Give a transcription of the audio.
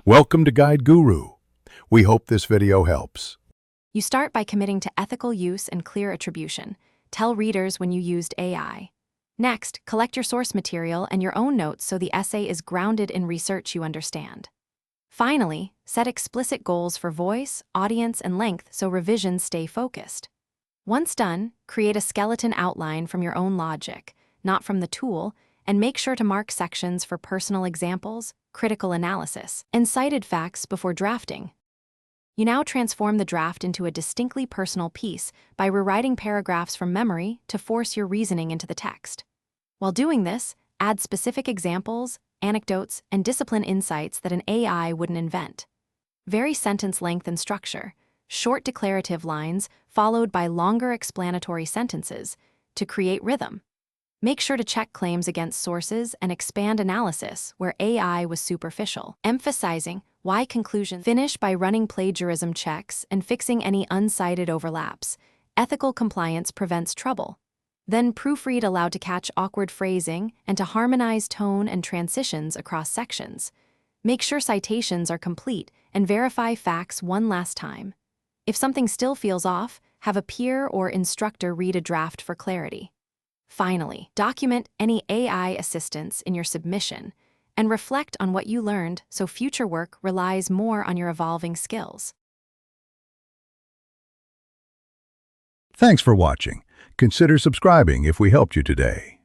Welcome to Guide Guru. We hope this video helps. You start by committing to ethical use and clear attribution. Tell readers when you used AI. Next, collect your source material and your own notes so the essay is grounded in research you understand. Finally, set explicit goals for voice, audience, and length so revisions stay focused. Once done, create a skeleton outline from your own logic, not from the tool, and make sure to mark sections for personal examples, critical analysis, and cited facts before drafting. You now transform the draft into a distinctly personal piece by rewriting paragraphs from memory to force your reasoning into the text. While doing this, add specific examples, anecdotes, and discipline insights that an AI wouldn't invent. Vary sentence length and structure, short declarative lines followed by longer explanatory sentences to create rhythm. Make sure to check claims against sources and expand analysis where AI was superficial, emphasizing why conclusions. Finish by running plagiarism checks and fixing any uncited overlaps. Ethical compliance prevents trouble. Then proofread aloud to catch awkward phrasing and to harmonize tone and transitions across sections. Make sure citations are complete and verify facts one last time. If something still feels off, have a peer or instructor read a draft for clarity. Finally, document any AI assistance in your submission and reflect on what you learned so future work relies more on your evolving skills. Thanks for watching. Consider subscribing if we helped you today.